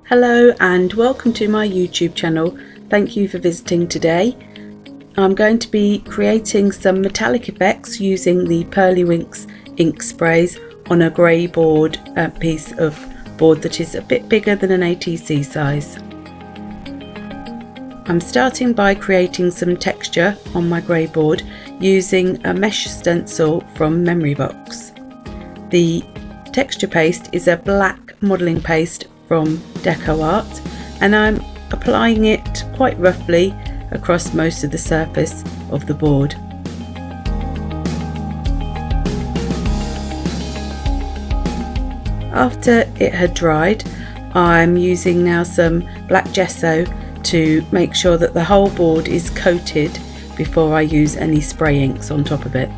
Hello and welcome to my YouTube channel. Thank you for visiting today. I'm going to be creating some metallic effects using the Pearlywinks ink sprays on a grey board, piece of board that is a bit bigger than an ATC size. I'm starting by creating some texture on my grey board using a mesh stencil from Memory Box. The texture paste is a black modelling paste from Deco Art, and I'm applying it quite roughly across most of the surface of the board. After it had dried, I'm using now some black gesso to make sure that the whole board is coated before I use any spray inks on top of it.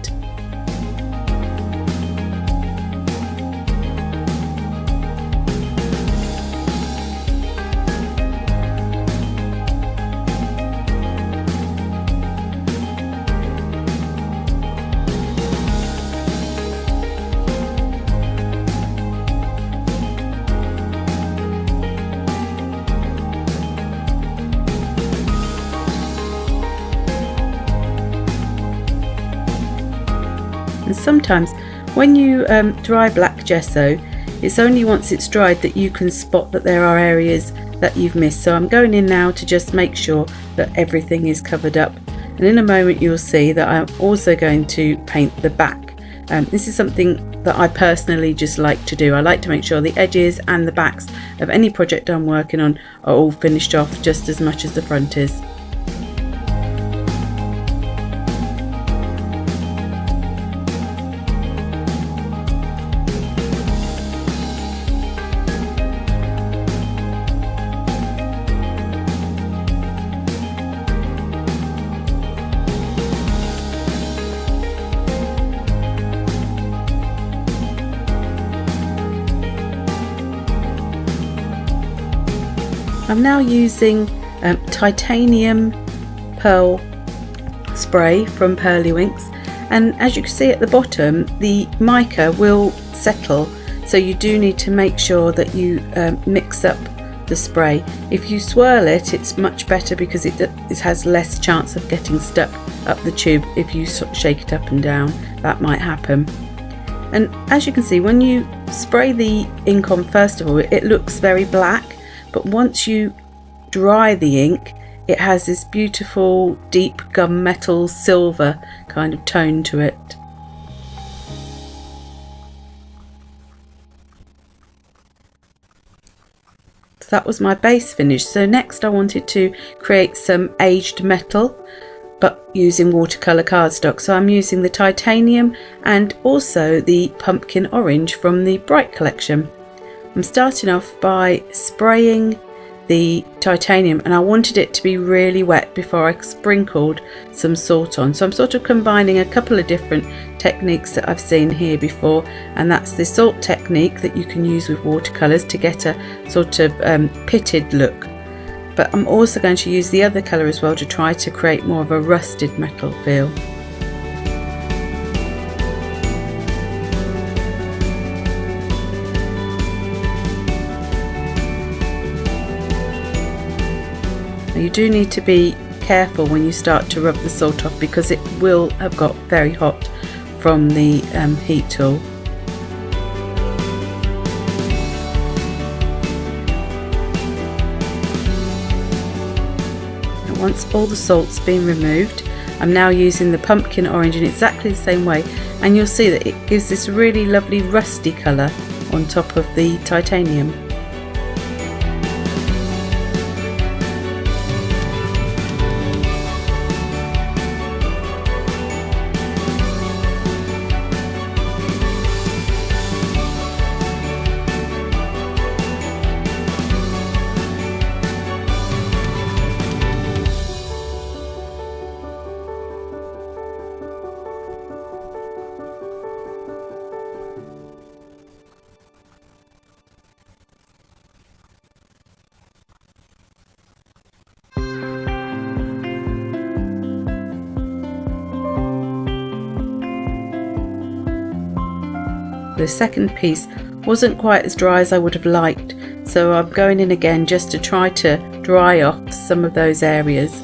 And sometimes when you dry black gesso, it's only once it's dried that you can spot that there are areas that you've missed. So I'm going in now to just make sure that everything is covered up, and in a moment you'll see that I'm also going to paint the back. This is something that I personally just like to do. I like to make sure the edges and the backs of any project I'm working on are all finished off just as much as the front is. I'm now using titanium pearl spray from Pearlywinks, and as you can see at the bottom, the mica will settle, so you do need to make sure that you mix up the spray. If you swirl it, it's much better because it has less chance of getting stuck up the tube. If you shake it up and down, that might happen. And as you can see, when you spray the ink on, first of all, it looks very black, but once you dry the ink, it has this beautiful deep gunmetal silver kind of tone to it. So that was my base finish. So next I wanted to create some aged metal, but using watercolour cardstock. So I'm using the titanium and also the pumpkin orange from the Bright collection. I'm starting off by spraying the titanium, and I wanted it to be really wet before I sprinkled some salt on. So I'm sort of combining a couple of different techniques that I've seen here before, and that's the salt technique that you can use with watercolours to get a sort of pitted look. But I'm also going to use the other colour as well to try to create more of a rusted metal feel. You do need to be careful when you start to rub the salt off, because it will have got very hot from the heat tool. And once all the salt's been removed, I'm now using the pumpkin orange in exactly the same way, and you'll see that it gives this really lovely rusty colour on top of the titanium. The second piece wasn't quite as dry as I would have liked, so I'm going in again just to try to dry off some of those areas.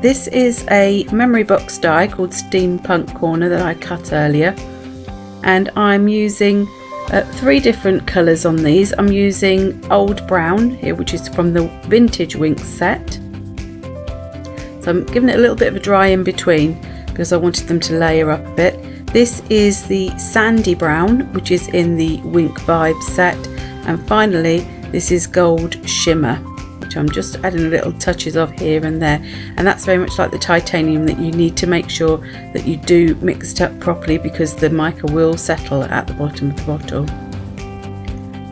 This is a memory box die called Steampunk Corner that I cut earlier, and I'm using 3 different colours on these. I'm using Old Brown here, which is from the Vintage Winks set. So I'm giving it a little bit of a dry in between because I wanted them to layer up a bit. This is the Sandy Brown, which is in the Wink Vibes set. And finally, this is Gold Shimmer, which I'm just adding little touches of here and there, and that's very much like the titanium, that you need to make sure that you do mix it up properly because the mica will settle at the bottom of the bottle.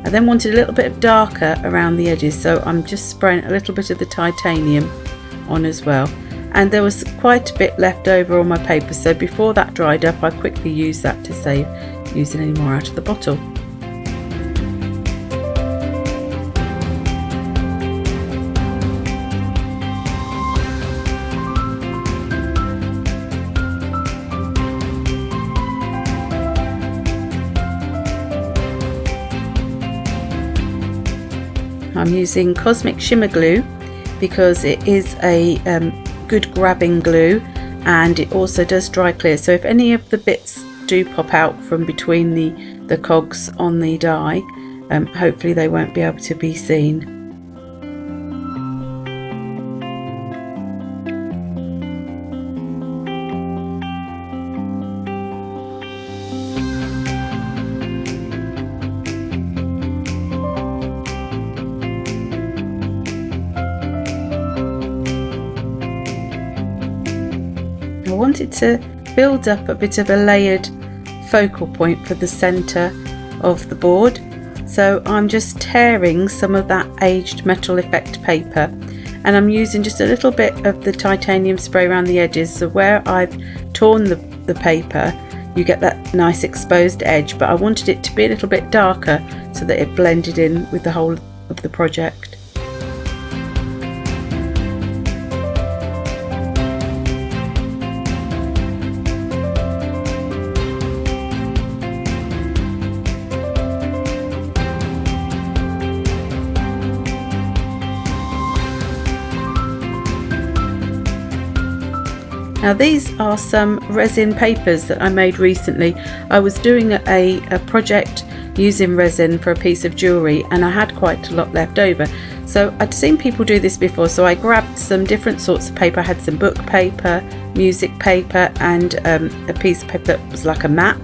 I then wanted a little bit of darker around the edges, so I'm just spraying a little bit of the titanium on as well, and there was quite a bit left over on my paper, so before that dried up I quickly used that to save using any more out of the bottle. I'm using Cosmic Shimmer Glue because it is a good grabbing glue, and it also does dry clear, so if any of the bits do pop out from between the cogs on the die, hopefully they won't be able to be seen. I wanted to build up a bit of a layered focal point for the centre of the board, so I'm just tearing some of that aged metal effect paper, and I'm using just a little bit of the titanium spray around the edges, so where I've torn the paper you get that nice exposed edge, but I wanted it to be a little bit darker so that it blended in with the whole of the project. Now these are some resin papers that I made recently. I was doing a project using resin for a piece of jewellery, and I had quite a lot left over. So I'd seen people do this before, so I grabbed some different sorts of paper. I had some book paper, music paper, and a piece of paper that was like a map,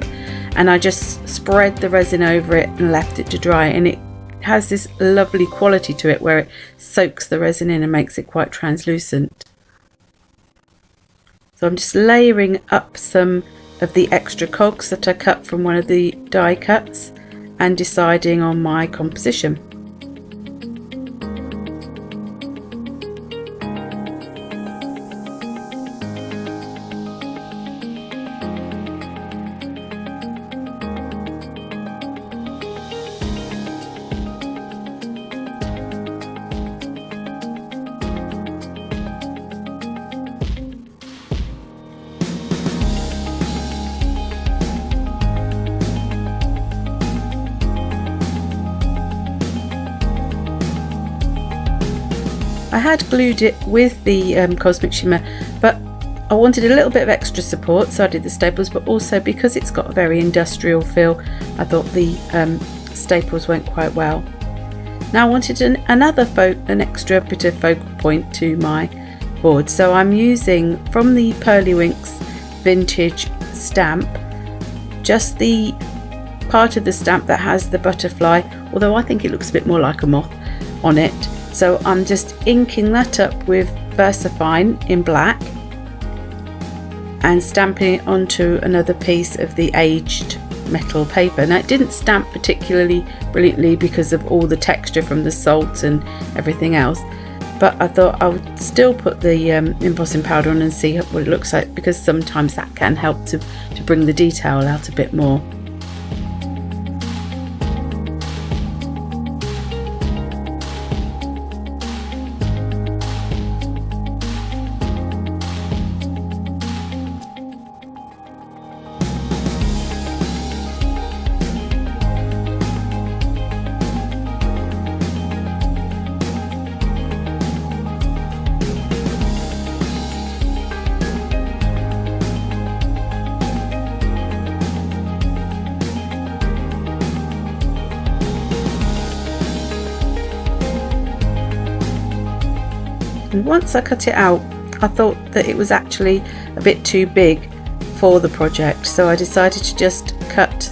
and I just spread the resin over it and left it to dry, and it has this lovely quality to it where it soaks the resin in and makes it quite translucent. So I'm just layering up some of the extra cogs that I cut from one of the die cuts and deciding on my composition. I had glued it with the Cosmic Shimmer, but I wanted a little bit of extra support, so I did the staples, but also because it's got a very industrial feel, I thought the staples went quite well. Now I wanted an extra bit of focal point to my board, so I'm using from the Pearlywinks vintage stamp just the part of the stamp that has the butterfly, although I think it looks a bit more like a moth on it. So I'm just inking that up with VersaFine in black and stamping it onto another piece of the aged metal paper. Now it didn't stamp particularly brilliantly because of all the texture from the salt and everything else, but I thought I would still put the embossing powder on and see what it looks like, because sometimes that can help to bring the detail out a bit more. And once I cut it out, I thought that it was actually a bit too big for the project, so I decided to just cut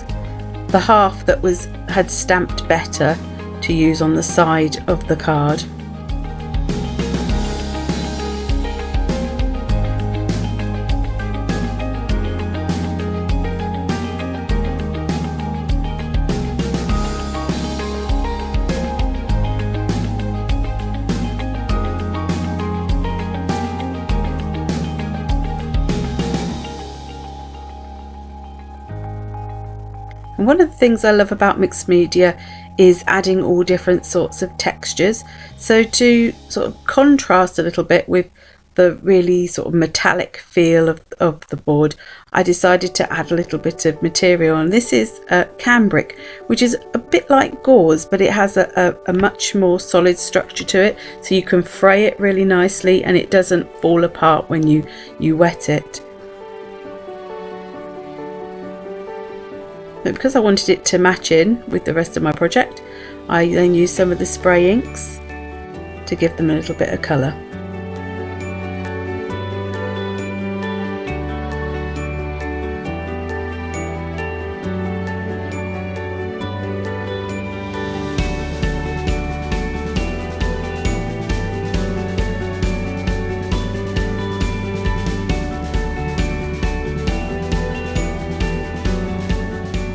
the half that had stamped better to use on the side of the card. And one of the things I love about mixed media is adding all different sorts of textures. So to sort of contrast a little bit with the really sort of metallic feel of the board, I decided to add a little bit of material, and this is cambric, which is a bit like gauze, but it has a much more solid structure to it, so you can fray it really nicely and it doesn't fall apart when you wet it. But because I wanted it to match in with the rest of my project, I then used some of the spray inks to give them a little bit of colour.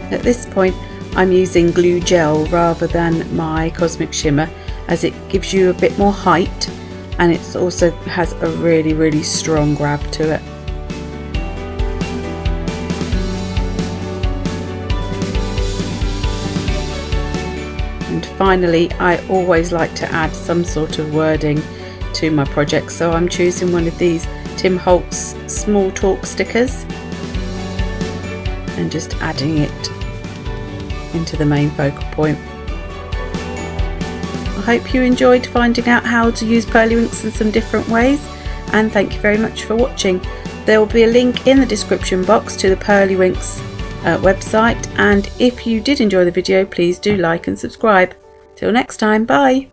At this point I'm using glue gel rather than my Cosmic Shimmer, as it gives you a bit more height and it also has a really strong grab to it. And finally, I always like to add some sort of wording to my project, so I'm choosing one of these Tim Holtz Small Talk stickers and just adding it into the main focal point. I hope you enjoyed finding out how to use Pearlywinks in some different ways, and thank you very much for watching. There will be a link in the description box to the Pearlywinks website, and if you did enjoy the video, please do like and subscribe. Till next time, bye!